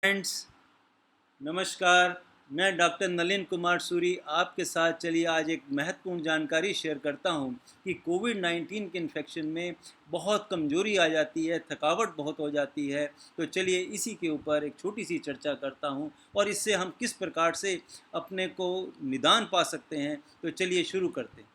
Friends, नमस्कार। मैं doctor Nalin Kumar Suri आपके साथ चलिए आज एक महत्वपूर्ण जानकारी शेयर करता हूं कि कोविड-19 के इन्फेक्शन में बहुत कमज़ोरी आ जाती है, थकावट बहुत हो जाती है। तो चलिए इसी के ऊपर एक छोटी सी चर्चा करता हूं और इससे हम किस प्रकार से अपने को निदान पा सकते हैं। तो चलिए शुरू करते हैं।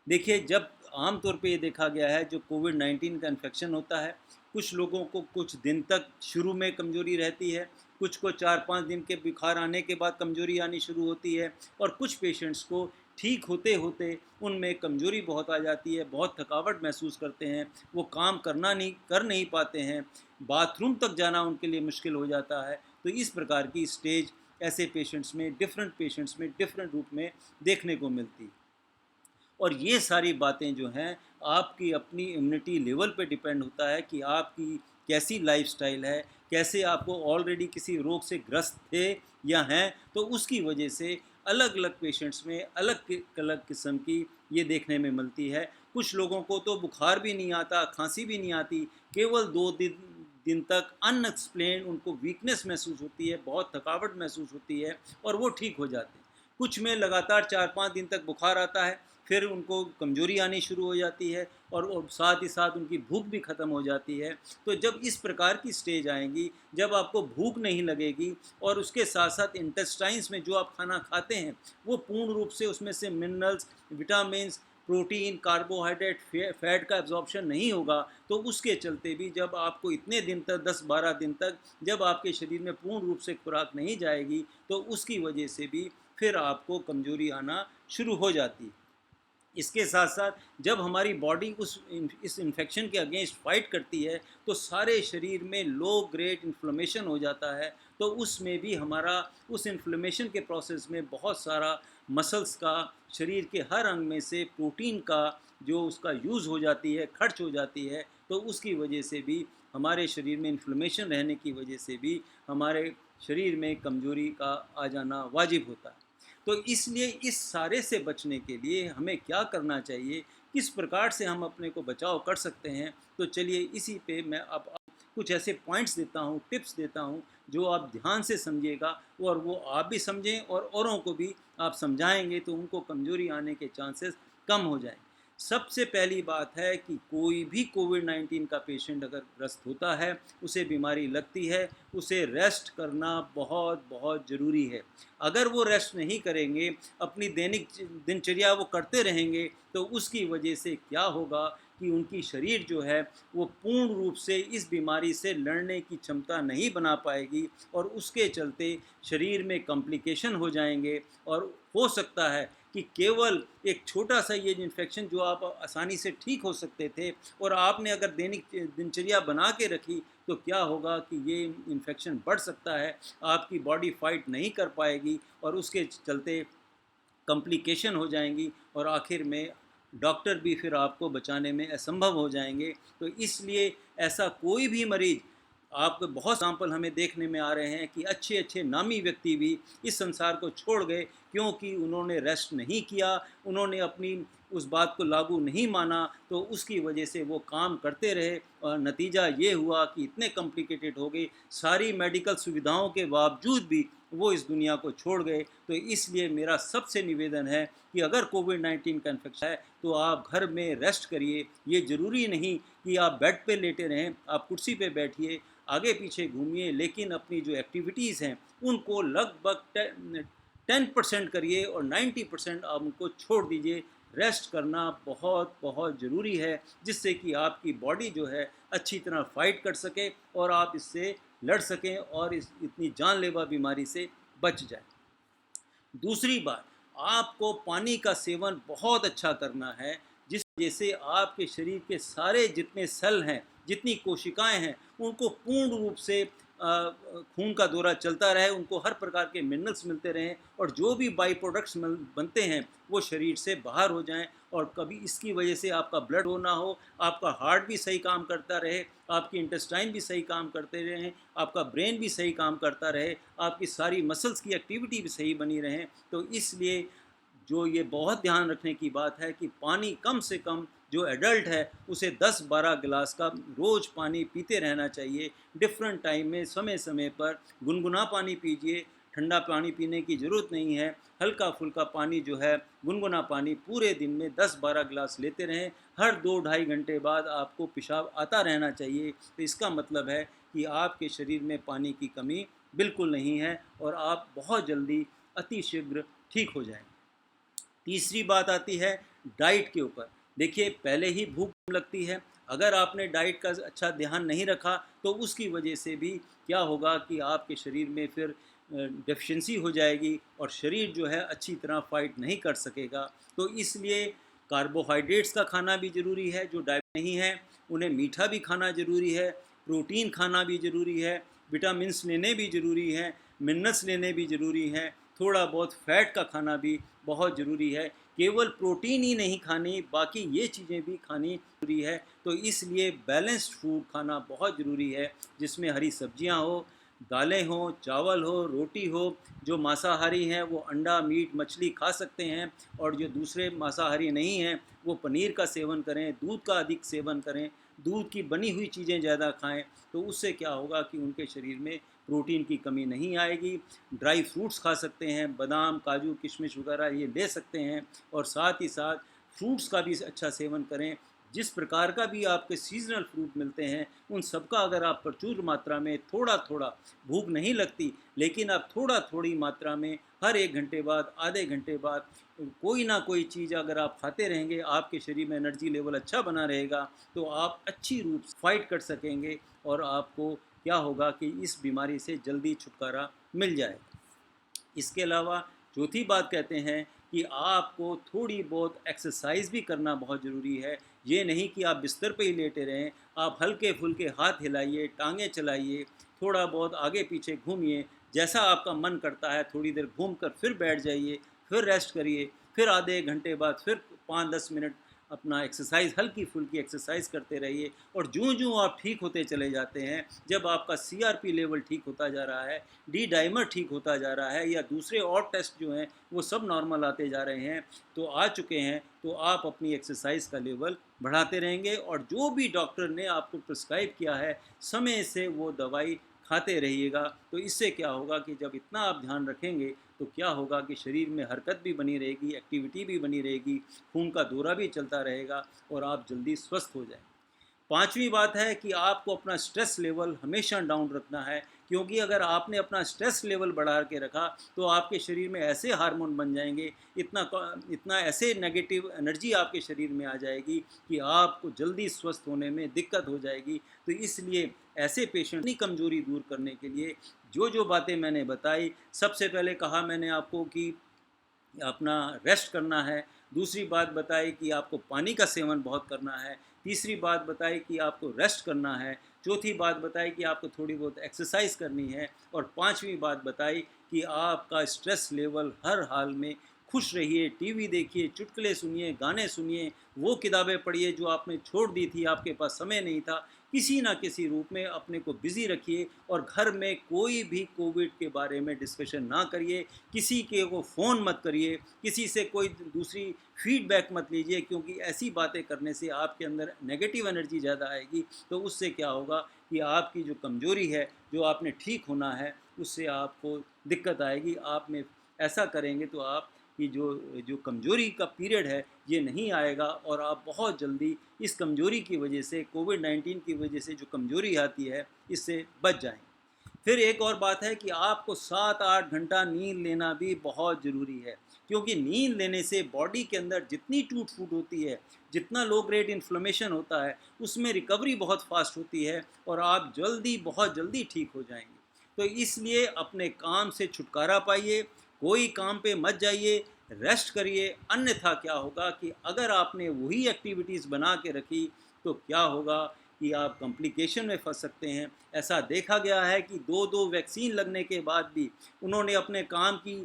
देखिए, जब आम तौर पे ये देखा गया है, जो कोविड-19 का इन्फेक्शन होता है, कुछ लोगों को कुछ दिन तक शुरू में कमज़ोरी रहती है, कुछ को 4-5 दिन के बुखार आने के बाद कमज़ोरी आनी शुरू होती है और कुछ पेशेंट्स को ठीक होते-होते उनमें कमज़ोरी बहुत आ जाती है, बहुत थकावट महसूस करते हैं, वो काम कर नहीं पाते हैं, बाथरूम तक जाना उनके लिए मुश्किल हो जाता है। तो इस प्रकार की स्टेज ऐसे पेशेंट्स में डिफरेंट रूप में देखने को मिलती है। और ये सारी बातें जो हैं, आपकी अपनी इम्यूनिटी लेवल पे डिपेंड होता है कि आपकी कैसी लाइफ़स्टाइल है, कैसे आपको ऑलरेडी किसी रोग से ग्रस्त थे या हैं, तो उसकी वजह से अलग-अलग पेशेंट्स में अलग किस्म की ये देखने में मिलती है। कुछ लोगों को तो बुखार भी नहीं आता, खाँसी भी नहीं आती, केवल 2 दिन दिन तक अनएक्सप्लेन्ड उनको वीकनेस महसूस होती है, बहुत थकावट महसूस होती है और वो ठीक हो जाते हैं। कुछ में लगातार 4-5 दिन तक बुखार आता है, फिर उनको कमज़ोरी आनी शुरू हो जाती है और साथ ही साथ उनकी भूख भी ख़त्म हो जाती है। तो जब इस प्रकार की स्टेज आएँगी, जब आपको भूख नहीं लगेगी और उसके साथ-साथ इंटेस्टाइन्स में जो आप खाना खाते हैं, वो पूर्ण रूप से उसमें से minerals, vitamins, protein, carbohydrate, fat का एब्ज़ॉर्प्शन नहीं होगा, तो उसके चलते भी जब आपको इतने दिन तक 10-12 दिन तक जब आपके शरीर में पूर्ण रूप से खुराक नहीं जाएगी, तो उसकी वजह से भी फिर आपको कमज़ोरी आना शुरू हो जाती है। इसके साथ साथ जब हमारी बॉडी इस इन्फेक्शन के अगेंस्ट फाइट करती है, तो सारे शरीर में लो ग्रेड इन्फ्लेमेशन हो जाता है। तो उसमें भी हमारा उस इन्फ्लेमेशन के प्रोसेस में बहुत सारा मसल्स का, शरीर के हर अंग में से प्रोटीन का जो उसका यूज़ हो जाती है, खर्च हो जाती है, तो उसकी वजह से भी हमारे शरीर में इन्फ्लेमेशन रहने की वजह से भी हमारे शरीर में कमज़ोरी का आ जाना वाजिब होता है। तो इसलिए इस सारे से बचने के लिए हमें क्या करना चाहिए, किस प्रकार से हम अपने को बचाव कर सकते हैं, तो चलिए इसी पे मैं अब कुछ ऐसे पॉइंट्स देता हूँ, टिप्स देता हूँ, जो आप ध्यान से समझिएगा और वो आप भी समझें और औरों को भी आप समझाएंगे, तो उनको कमज़ोरी आने के चांसेस कम हो जाएंगे। सबसे पहली बात है कि कोई भी कोविड-19 का पेशेंट अगर ग्रस्त होता है, उसे बीमारी लगती है, उसे रेस्ट करना बहुत बहुत ज़रूरी है। अगर वो रेस्ट नहीं करेंगे, अपनी दैनिक दिनचर्या वो करते रहेंगे, तो उसकी वजह से क्या होगा कि उनकी शरीर जो है, वो पूर्ण रूप से इस बीमारी से लड़ने की क्षमता नहीं बना पाएगी और उसके चलते शरीर में कॉम्प्लिकेशन हो जाएंगे और हो सकता है कि केवल एक छोटा-सा ये इन्फेक्शन जो आप आसानी से ठीक हो सकते थे और आपने अगर दैनिक दिनचर्या बना के रखी, तो क्या होगा कि ये इन्फेक्शन बढ़ सकता है, आपकी बॉडी फाइट नहीं कर पाएगी और उसके चलते कॉम्प्लिकेशन हो जाएंगी और आखिर में डॉक्टर भी फिर आपको बचाने में असंभव हो जाएंगे। तो इसलिए ऐसा कोई भी मरीज़, आप बहुत एग्जाम्पल हमें देखने में आ रहे हैं कि अच्छे-अच्छे नामी व्यक्ति भी इस संसार को छोड़ गए, क्योंकि उन्होंने रेस्ट नहीं किया, उन्होंने अपनी उस बात को लागू नहीं माना, तो उसकी वजह से वो काम करते रहे और नतीजा ये हुआ कि इतने कॉम्प्लिकेटेड हो गई, सारी मेडिकल सुविधाओं के बावजूद भी वो इस दुनिया को छोड़ गए। तो इसलिए मेरा सबसे निवेदन है कि अगर कोविड-19 का इन्फेक्शन है, तो आप घर में रेस्ट करिए। ये ज़रूरी नहीं कि आप बेड पे लेटे रहें, आप कुर्सी पे बैठिए, आगे पीछे घूमिए, लेकिन अपनी जो एक्टिविटीज़ हैं, उनको लगभग 10% करिए और 90% आप उनको छोड़ दीजिए। रेस्ट करना बहुत बहुत ज़रूरी है, जिससे कि आपकी बॉडी जो है अच्छी तरह फाइट कर सके और आप इससे लड़ सकें और इस इतनी जानलेवा बीमारी से बच जाए। दूसरी बात, आपको पानी का सेवन बहुत अच्छा करना है, जिस वजह से आपके शरीर के सारे जितने सेल हैं, जितनी कोशिकाएं हैं, उनको पूर्ण रूप से खून का दौरा चलता रहे, उनको हर प्रकार के मिनरल्स मिलते रहें और जो भी बाई प्रोडक्ट्स बनते हैं, वो शरीर से बाहर हो जाएं और कभी इसकी वजह से आपका ब्लड हो ना हो, आपका हार्ट भी सही काम करता रहे, आपकी इंटेस्टाइन भी सही काम करते रहें, आपका ब्रेन भी सही काम करता रहे, आपकी सारी मसल्स की एक्टिविटी भी सही बनी रहें। तो इसलिए जो ये बहुत ध्यान रखने की बात है कि पानी कम से कम जो एडल्ट है उसे 10-12 गिलास का रोज़ पानी पीते रहना चाहिए। डिफरेंट टाइम में समय समय पर गुनगुना पानी पीजिए, ठंडा पानी पीने की ज़रूरत नहीं है। हल्का फुल्का पानी जो है, गुनगुना पानी पूरे दिन में 10-12 गिलास लेते रहें। हर 2-2.5 घंटे बाद आपको पेशाब आता रहना चाहिए। तो इसका मतलब है कि आपके शरीर में पानी की कमी बिल्कुल नहीं है और आप बहुत जल्दी अतिशीघ्र ठीक हो जाएंगे। तीसरी बात आती है डाइट के ऊपर। देखिए, पहले ही भूख लगती है, अगर आपने डाइट का अच्छा ध्यान नहीं रखा तो उसकी वजह से भी क्या होगा कि आपके शरीर में फिर डेफिशिएंसी हो जाएगी और शरीर जो है अच्छी तरह फाइट नहीं कर सकेगा। तो इसलिए कार्बोहाइड्रेट्स का खाना भी ज़रूरी है, जो डाइट नहीं है उन्हें मीठा भी खाना ज़रूरी है, प्रोटीन खाना भी ज़रूरी है, विटामिन्स लेने भी ज़रूरी हैं, मिनरल्स लेने भी ज़रूरी हैं, थोड़ा बहुत फैट का खाना भी बहुत ज़रूरी है। केवल प्रोटीन ही नहीं खानी, बाकी ये चीज़ें भी खानी ज़रूरी है। तो इसलिए बैलेंस्ड फूड खाना बहुत ज़रूरी है, जिसमें हरी सब्जियां हो, दालें हों, चावल हो, रोटी हो। जो मांसाहारी हैं वो अंडा, मीट, मछली खा सकते हैं और जो दूसरे मांसाहारी नहीं हैं वो पनीर का सेवन करें, दूध का अधिक सेवन करें, दूध की बनी हुई चीज़ें ज़्यादा खाएं। तो उससे क्या होगा कि उनके शरीर में प्रोटीन की कमी नहीं आएगी। ड्राई फ्रूट्स खा सकते हैं, बादाम, काजू, किशमिश वगैरह ये ले सकते हैं और साथ ही साथ फ्रूट्स का भी अच्छा सेवन करें। जिस प्रकार का भी आपके सीजनल फ्रूट मिलते हैं उन सबका अगर आप प्रचुर मात्रा में थोड़ा थोड़ा, भूख नहीं लगती लेकिन आप थोड़ा थोड़ी मात्रा में हर 1 घंटे बाद, आधे घंटे बाद कोई ना कोई चीज़ अगर आप खाते रहेंगे, आपके शरीर में एनर्जी लेवल अच्छा बना रहेगा तो आप अच्छी रूप से फाइट कर सकेंगे और आपको क्या होगा कि इस बीमारी से जल्दी छुटकारा मिल जाएगा। इसके अलावा चौथी बात कहते हैं कि आपको थोड़ी बहुत एक्सरसाइज भी करना बहुत ज़रूरी है। ये नहीं कि आप बिस्तर पे ही लेटे रहें, आप हल्के फुल्के हाथ हिलाइए, टांगें चलाइए, थोड़ा बहुत आगे पीछे घूमिए, जैसा आपका मन करता है थोड़ी देर घूम कर फिर बैठ जाइए, फिर रेस्ट करिए, फिर आधे घंटे बाद फिर 5-10 मिनट अपना एक्सरसाइज, हल्की फुल्की एक्सरसाइज करते रहिए। और जूँ जूँ आप ठीक होते चले जाते हैं, जब आपका सीआरपी लेवल ठीक होता जा रहा है, डी डाइमर ठीक होता जा रहा है या दूसरे और टेस्ट जो हैं वो सब नॉर्मल आते जा रहे हैं, तो आ चुके हैं, तो आप अपनी एक्सरसाइज का लेवल बढ़ाते रहेंगे और जो भी डॉक्टर ने आपको प्रिस्क्राइब किया है समय से वो दवाई खाते रहिएगा। तो इससे क्या होगा कि जब इतना आप ध्यान रखेंगे तो क्या होगा कि शरीर में हरकत भी बनी रहेगी, एक्टिविटी भी बनी रहेगी, खून का दौरा भी चलता रहेगा और आप जल्दी स्वस्थ हो जाएंगे। पांचवी बात है कि आपको अपना स्ट्रेस लेवल हमेशा डाउन रखना है, क्योंकि अगर आपने अपना स्ट्रेस लेवल बढ़ा के रखा तो आपके शरीर में ऐसे हार्मोन बन जाएंगे, इतना ऐसे नेगेटिव एनर्जी आपके शरीर में आ जाएगी कि आपको जल्दी स्वस्थ होने में दिक्कत हो जाएगी। तो इसलिए ऐसे पेशेंट की कमज़ोरी दूर करने के लिए जो जो बातें मैंने बताई, सबसे पहले कहा मैंने आपको कि अपना रेस्ट करना है, दूसरी बात बताई कि आपको पानी का सेवन बहुत करना है, तीसरी बात बताई कि आपको रेस्ट करना है, चौथी बात बताई कि आपको थोड़ी बहुत एक्सरसाइज करनी है और पांचवी बात बताई कि आपका स्ट्रेस लेवल हर हाल में, खुश रहिए, टीवी देखिए, चुटकुले सुनिए, गाने सुनिए, वो किताबें पढ़िए जो आपने छोड़ दी थी, आपके पास समय नहीं था, किसी ना किसी रूप में अपने को बिज़ी रखिए और घर में कोई भी कोविड के बारे में डिस्कशन ना करिए, किसी के को फ़ोन मत करिए, किसी से कोई दूसरी फीडबैक मत लीजिए, क्योंकि ऐसी बातें करने से आपके अंदर नेगेटिव एनर्जी ज़्यादा आएगी। तो उससे क्या होगा कि आपकी जो कमज़ोरी है, जो आपने ठीक होना है, उससे आपको दिक्कत आएगी। आप में ऐसा करेंगे तो आप कि जो कमज़ोरी का पीरियड है ये नहीं आएगा और आप बहुत जल्दी इस कमज़ोरी की वजह से, कोविड-19 की वजह से जो कमज़ोरी आती है, इससे बच जाएंगे। फिर एक और बात है कि आपको 7-8 घंटा नींद लेना भी बहुत ज़रूरी है, क्योंकि नींद लेने से बॉडी के अंदर जितनी टूट फूट होती है, जितना लो ग्रेड इन्फ्लेमेशन होता है, उसमें रिकवरी बहुत फास्ट होती है और आप बहुत जल्दी ठीक हो जाएंगे। तो इसलिए अपने काम से छुटकारा पाइए, कोई काम पे मत जाइए, रेस्ट करिए। अन्यथा क्या होगा कि अगर आपने वही एक्टिविटीज़ बना के रखी तो क्या होगा कि आप कॉम्प्लिकेशन में फंस सकते हैं। ऐसा देखा गया है कि 2-2 वैक्सीन लगने के बाद भी उन्होंने अपने काम की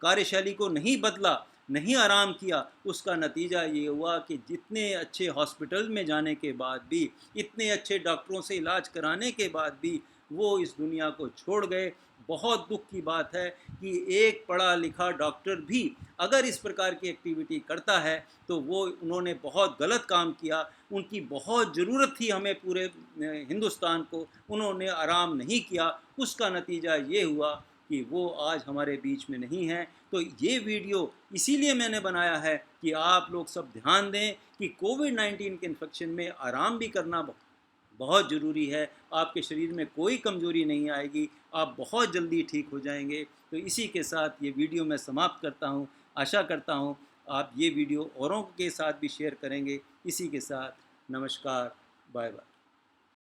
कार्यशैली को नहीं बदला, नहीं आराम किया। उसका नतीजा ये हुआ कि जितने अच्छे हॉस्पिटल में जाने के बाद भी, इतने अच्छे डॉक्टरों से इलाज कराने के बाद भी वो इस दुनिया को छोड़ गए। बहुत दुख की बात है कि एक पढ़ा लिखा डॉक्टर भी अगर इस प्रकार की एक्टिविटी करता है तो वो उन्होंने बहुत गलत काम किया। उनकी बहुत ज़रूरत थी हमें पूरे हिंदुस्तान को, उन्होंने आराम नहीं किया। उसका नतीजा ये हुआ कि वो आज हमारे बीच में नहीं हैं। तो ये वीडियो इसीलिए मैंने बनाया है कि आप लोग सब ध्यान दें कि कोविड-19 के इन्फेक्शन में आराम भी करना बहुत ज़रूरी है। आपके शरीर में कोई कमज़ोरी नहीं आएगी, आप बहुत जल्दी ठीक हो जाएंगे। तो इसी के साथ ये वीडियो मैं समाप्त करता हूँ। आशा करता हूँ आप ये वीडियो औरों के साथ भी शेयर करेंगे। इसी के साथ नमस्कार, बाय बाय।